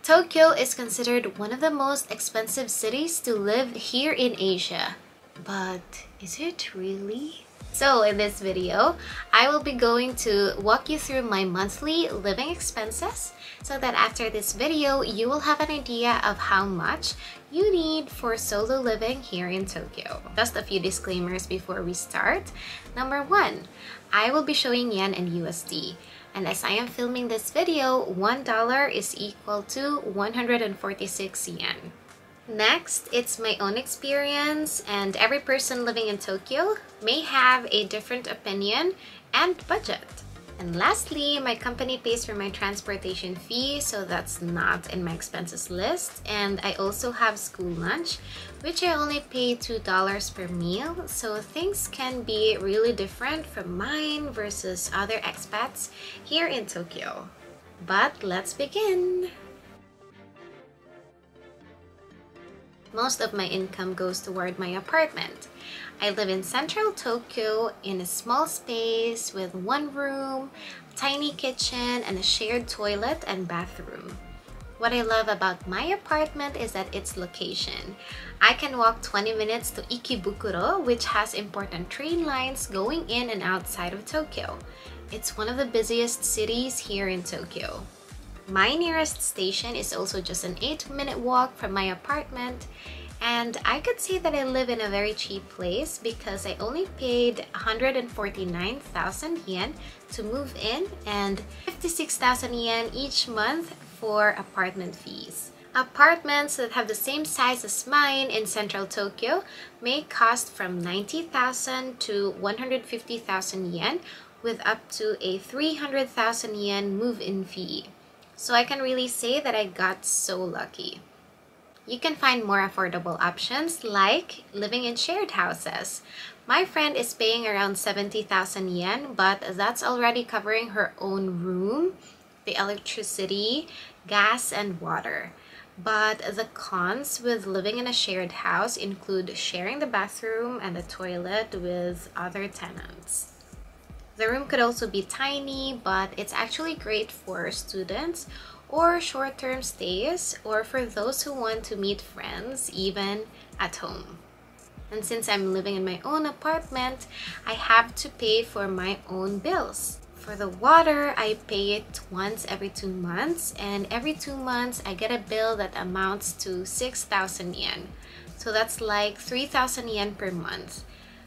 Tokyo is considered one of the most expensive cities to live here in Asia. But is it really? So in this video, I will be going to walk you through my monthly living expenses so that after this video, you will have an idea of how much you need for solo living here in Tokyo. Just a few disclaimers before we start. Number one, I will be showing yen and USD. And as I am filming this video, $1 is equal to 146 yen. Next, it's my own experience, and every person living in Tokyo may have a different opinion and budget. And lastly, my company pays for my transportation fee, so that's not in my expenses list. And I also have school lunch, which I only pay $2 per meal, so things can be really different from mine versus other expats here in Tokyo. But let's begin! Most of my income goes toward my apartment. I live in central Tokyo in a small space with one room, a tiny kitchen, and a shared toilet and bathroom. What I love about my apartment is that its location. I can walk 20 minutes to Ikebukuro, which has important train lines going in and outside of Tokyo. It's one of the busiest cities here in Tokyo. My nearest station is also just an 8-minute walk from my apartment, and I could say that I live in a very cheap place because I only paid 149,000 yen to move in and 56,000 yen each month for apartment fees. Apartments that have the same size as mine in central Tokyo may cost from 90,000 to 150,000 yen with up to a 300,000 yen move-in fee. So I can really say that I got so lucky. You can find more affordable options like living in shared houses. My friend is paying around 70,000 yen, but that's already covering her own room, the electricity, gas, and water. But the cons with living in a shared house include sharing the bathroom and the toilet with other tenants. The room could also be tiny, but it's actually great for students or short-term stays or for those who want to meet friends even at home. And since I'm living in my own apartment, I have to pay for my own bills. For the water, I pay it once every 2 months, and every 2 months I get a bill that amounts to 6,000 yen. So that's like 3,000 yen per month.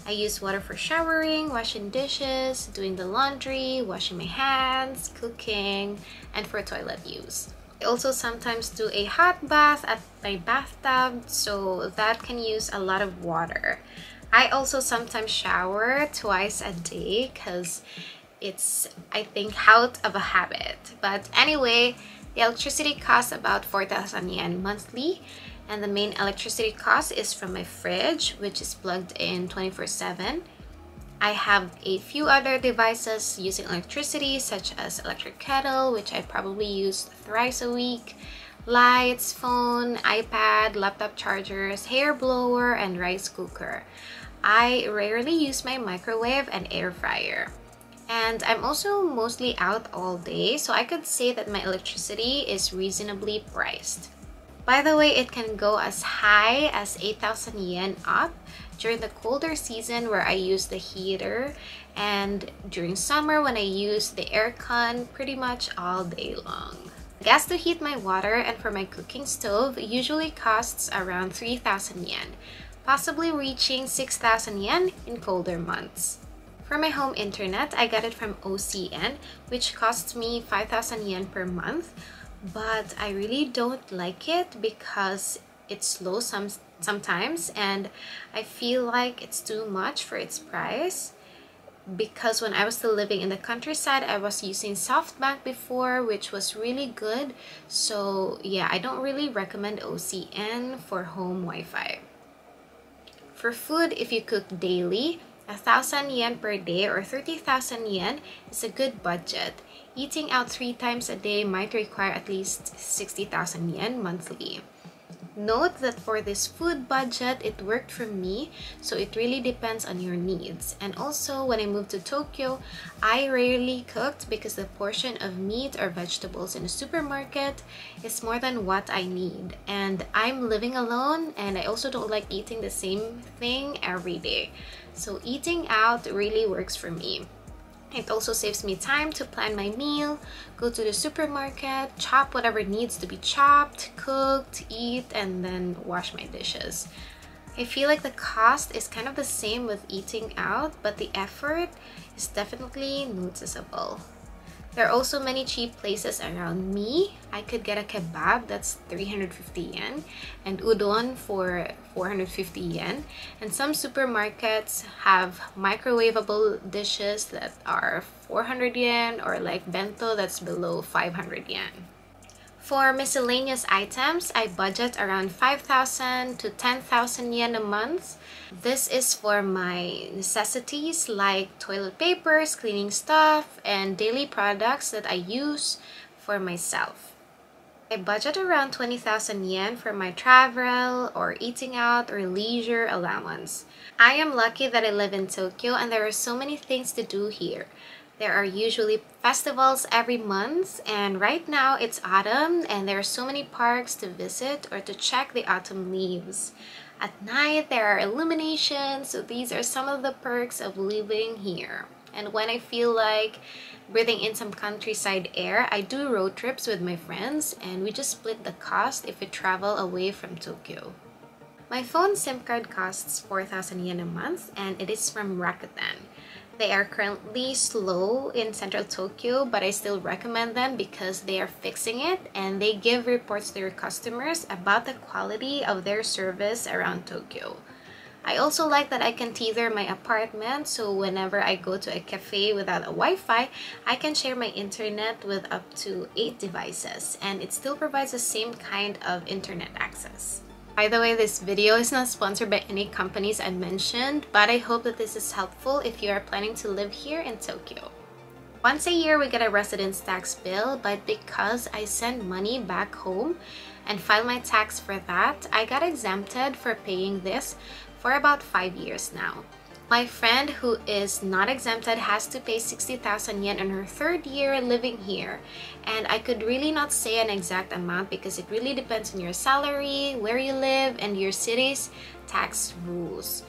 I use water for showering, washing dishes, doing the laundry, washing my hands, cooking, and for toilet use. I also sometimes do a hot bath at my bathtub, so that can use a lot of water. I also sometimes shower twice a day because it's, I think, out of a habit. But anyway, the electricity costs about 4,000 yen monthly. And the main electricity cost is from my fridge, which is plugged in 24/7. I have a few other devices using electricity, such as electric kettle, which I probably use thrice a week, lights, phone, iPad, laptop chargers, hair blower, and rice cooker. I rarely use my microwave and air fryer. And I'm also mostly out all day, so I could say that my electricity is reasonably priced. By the way, it can go as high as 8,000 yen up during the colder season where I use the heater, and during summer when I use the aircon pretty much all day long. Gas to heat my water and for my cooking stove usually costs around 3,000 yen, possibly reaching 6,000 yen in colder months. For my home internet, I got it from OCN, which costs me 5,000 yen per month. But I really don't like it because it's slow sometimes, and I feel like it's too much for its price. Because when I was still living in the countryside, I was using SoftBank before, which was really good. So yeah, I don't really recommend OCN for home Wi-Fi. For food, if you cook daily, 1,000 yen per day or 30,000 yen is a good budget. Eating out 3 times a day might require at least 60,000 yen monthly. Note that for this food budget, it worked for me, so it really depends on your needs. And also, when I moved to Tokyo, I rarely cooked because the portion of meat or vegetables in the supermarket is more than what I need. And I'm living alone, and I also don't like eating the same thing every day. So eating out really works for me. It also saves me time to plan my meal, go to the supermarket, chop whatever needs to be chopped, cooked, eat, and then wash my dishes. I feel like the cost is kind of the same with eating out, but the effort is definitely noticeable. There are also many cheap places around me. I could get a kebab that's 350 yen and udon for 450 yen. And some supermarkets have microwavable dishes that are 400 yen or like bento that's below 500 yen. For miscellaneous items, I budget around 5,000 to 10,000 yen a month. This is for my necessities like toilet papers, cleaning stuff, and daily products that I use for myself. I budget around 20,000 yen for my travel or eating out or leisure allowance. I am lucky that I live in Tokyo and there are so many things to do here. There are usually festivals every month, and right now it's autumn and there are so many parks to visit or to check the autumn leaves. At night there are illuminations, so these are some of the perks of living here. And when I feel like breathing in some countryside air, I do road trips with my friends and we just split the cost if we travel away from Tokyo. My phone SIM card costs 4,000 yen a month and it is from Rakuten. They are currently slow in central Tokyo, but I still recommend them because they are fixing it and they give reports to their customers about the quality of their service around Tokyo. I also like that I can tether my apartment, so whenever I go to a cafe without a Wi-Fi, I can share my internet with up to 8 devices and it still provides the same kind of internet access. By the way, this video is not sponsored by any companies I mentioned, but I hope that this is helpful if you are planning to live here in Tokyo. Once a year, we get a residence tax bill, but because I send money back home and file my tax for that, I got exempted for paying this for about 5 years now. My friend who is not exempted has to pay 60,000 yen in her third year living here. And I could really not say an exact amount because it really depends on your salary, where you live, and your city's tax rules.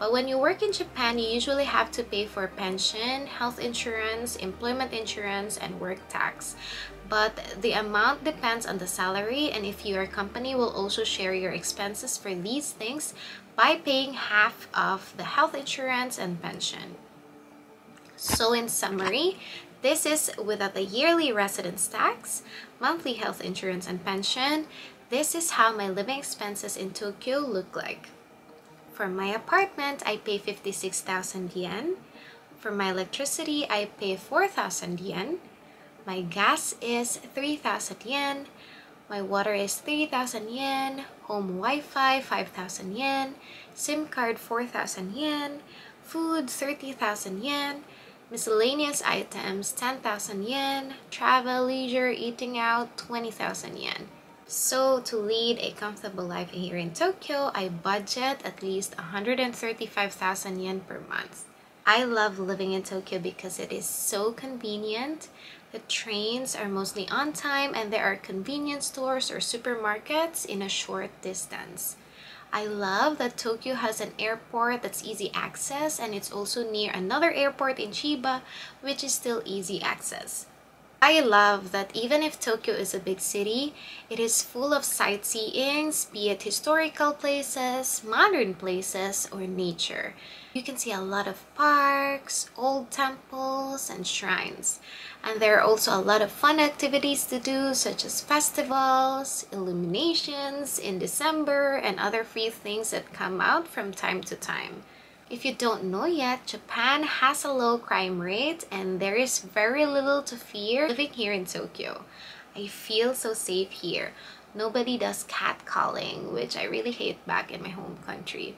But when you work in Japan, you usually have to pay for pension, health insurance, employment insurance, and work tax. But the amount depends on the salary, and if your company will also share your expenses for these things by paying half of the health insurance and pension. So in summary, this is without the yearly residence tax, monthly health insurance and pension. This is how my living expenses in Tokyo look like. For my apartment, I pay 56,000 yen. For my electricity, I pay 4,000 yen. My gas is 3,000 yen. My water is 3,000 yen. Home Wi-Fi 5,000 yen. SIM card 4,000 yen. Food 30,000 yen. Miscellaneous items 10,000 yen. Travel, leisure, eating out 20,000 yen. So to lead a comfortable life here in Tokyo, I budget at least 135,000 yen per month. I love living in Tokyo because it is so convenient. The trains are mostly on time and there are convenience stores or supermarkets in a short distance. I love that Tokyo has an airport that's easy access and it's also near another airport in Chiba, which is still easy access. I love that even if Tokyo is a big city, it is full of sightseeings, be it historical places, modern places, or nature. You can see a lot of parks, old temples, and shrines. And there are also a lot of fun activities to do, such as festivals, illuminations in December, and other free things that come out from time to time. If you don't know yet, Japan has a low crime rate and there is very little to fear living here in Tokyo. I feel so safe here. Nobody does catcalling, which I really hate back in my home country.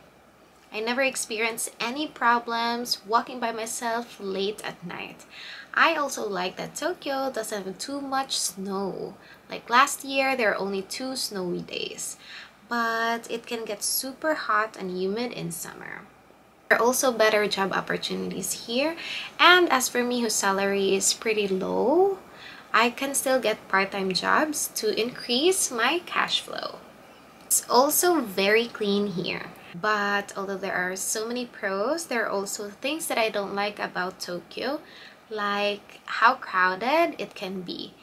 I never experienced any problems walking by myself late at night. I also like that Tokyo doesn't have too much snow. Like last year, there are only 2 snowy days. but it can get super hot and humid in summer. There are also better job opportunities here, and as for me whose salary is pretty low, I can still get part-time jobs to increase my cash flow. It's also very clean here, but although there are so many pros, there are also things that I don't like about Tokyo, like how crowded it can be.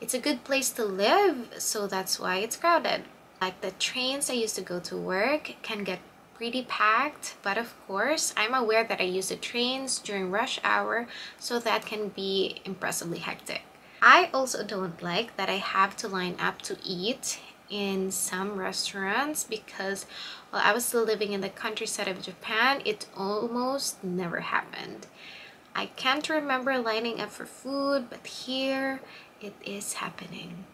It's a good place to live, so that's why it's crowded. Like the trains I used to go to work can get pretty packed, but of course I'm aware that I use the trains during rush hour, so that can be impressively hectic. I also don't like that I have to line up to eat in some restaurants because while I was still living in the countryside of Japan, it almost never happened. I can't remember lining up for food, but here it is happening.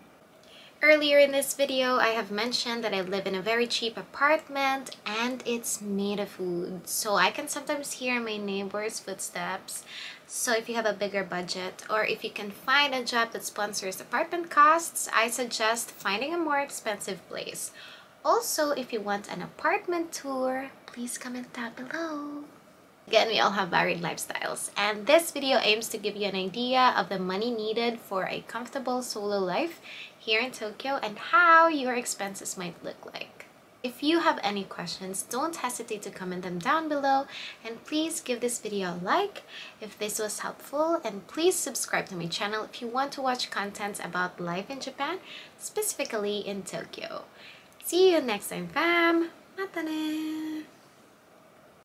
Earlier in this video, I have mentioned that I live in a very cheap apartment and it's made of wood. So I can sometimes hear my neighbors' footsteps. So if you have a bigger budget or if you can find a job that sponsors apartment costs, I suggest finding a more expensive place. Also, if you want an apartment tour, please comment down below. Again, we all have varied lifestyles, and this video aims to give you an idea of the money needed for a comfortable solo life here in Tokyo and how your expenses might look like. If you have any questions, don't hesitate to comment them down below, and please give this video a like if this was helpful, and please subscribe to my channel if you want to watch content about life in Japan, specifically in Tokyo. See you next time, fam! Mata ne!